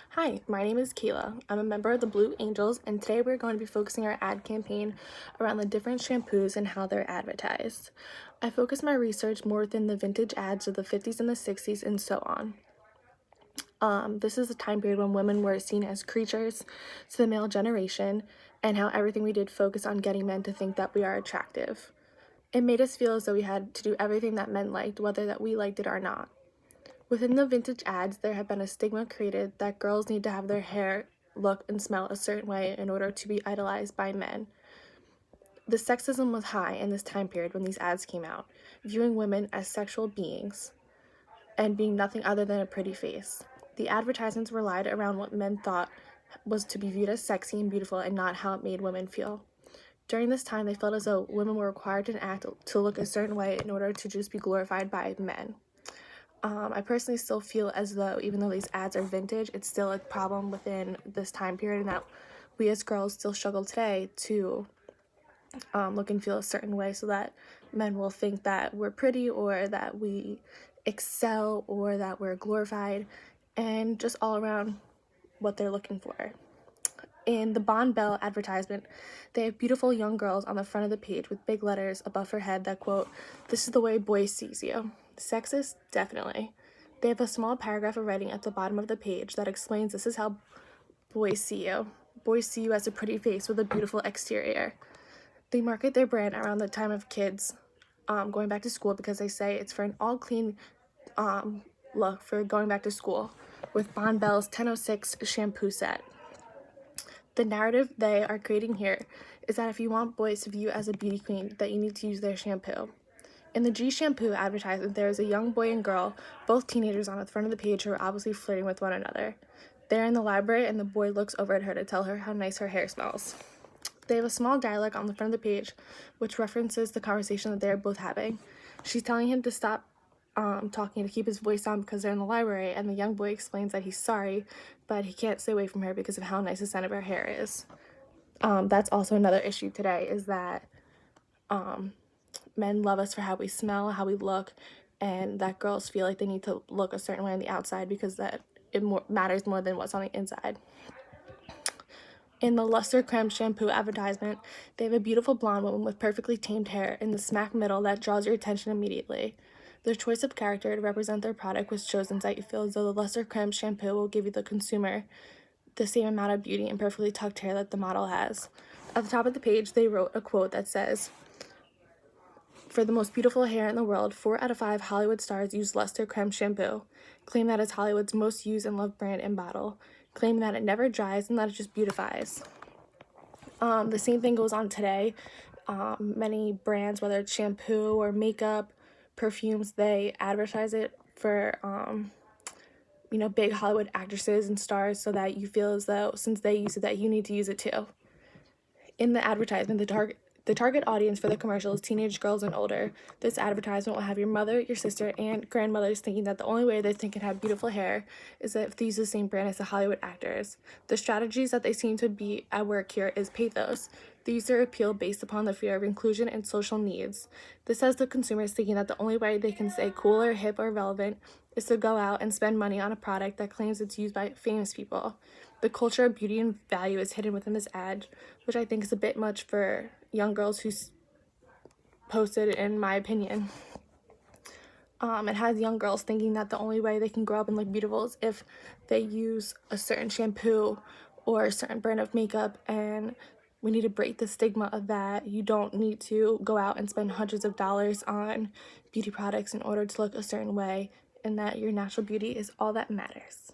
Hi, my name is Kayla. I'm a member of the Blue Angels, and today we're going to be focusing our ad campaign around the different shampoos and how they're advertised. I focus my research more within the vintage ads of the 50s and the 60s and so on. This is a time period when women were seen as creatures to the male generation, and how everything we did focused on getting men to think that we are attractive. It made us feel as though we had to do everything that men liked, whether that we liked it or not. Within the vintage ads, there had been a stigma created that girls need to have their hair look and smell a certain way in order to be idolized by men. The sexism was high in this time period when these ads came out, viewing women as sexual beings and being nothing other than a pretty face. The advertisements relied around what men thought was to be viewed as sexy and beautiful and not how it made women feel. During this time, they felt as though women were required to act to look a certain way in order to just be glorified by men. I personally still feel as though even though these ads are vintage, it's still a problem within this time period, and that we as girls still struggle today to look and feel a certain way so that men will think that we're pretty or that we excel or that we're glorified, and just all around what they're looking for. In the Bon Bell advertisement, they have beautiful young girls on the front of the page with big letters above her head that quote, "This is the way boys sees you." Sexist? Definitely. They have a small paragraph of writing at the bottom of the page that explains this is how boys see you. Boys see you as a pretty face with a beautiful exterior. They market their brand around the time of kids going back to school because they say it's for an all clean look for going back to school with Bon Bell's 1006 shampoo set. The narrative they are creating here is that if you want boys to view you as a beauty queen, that you need to use their shampoo. In the G Shampoo advertisement, there is a young boy and girl, both teenagers on the front of the page, who are obviously flirting with one another. They're in the library and the boy looks over at her to tell her how nice her hair smells. They have a small dialogue on the front of the page which references the conversation that they're both having. She's telling him to stop talking, to keep his voice down because they're in the library, and the young boy explains that he's sorry, but he can't stay away from her because of how nice the scent of her hair is. That's also another issue today, is that men love us for how we smell, how we look, and that girls feel like they need to look a certain way on the outside because that matters more than what's on the inside. In the Luster Creme shampoo advertisement, they have a beautiful blonde woman with perfectly tamed hair in the smack middle that draws your attention immediately. Their choice of character to represent their product was chosen so that you feel as though the Luster Creme shampoo will give you the consumer the same amount of beauty and perfectly tucked hair that the model has. At the top of the page, they wrote a quote that says, "For the most beautiful hair in the world, 4 out of 5 Hollywood stars use Luster Creme shampoo. Claim that it's Hollywood's most used and loved brand and bottle. Claim that it never dries and that it just beautifies." The same thing goes on today. Many brands, whether it's shampoo or makeup, perfumes, they advertise it for big Hollywood actresses and stars so that you feel as though since they use it that you need to use it too. In the advertisement, the target audience for the commercial is teenage girls and older. This advertisement will have your mother, your sister, and grandmothers thinking that the only way they can have beautiful hair is if they use the same brand as the Hollywood actors. The strategies that they seem to be at work here is pathos. They use their appeal based upon the fear of inclusion and social needs. This has the consumers thinking that the only way they can stay cool or hip or relevant is to go out and spend money on a product that claims it's used by famous people. The culture of beauty and value is hidden within this ad, which I think is a bit much for young girls who posted, in my opinion. It has young girls thinking that the only way they can grow up and look beautiful is if they use a certain shampoo or a certain brand of makeup, and we need to break the stigma of that. You don't need to go out and spend hundreds of dollars on beauty products in order to look a certain way, and that your natural beauty is all that matters.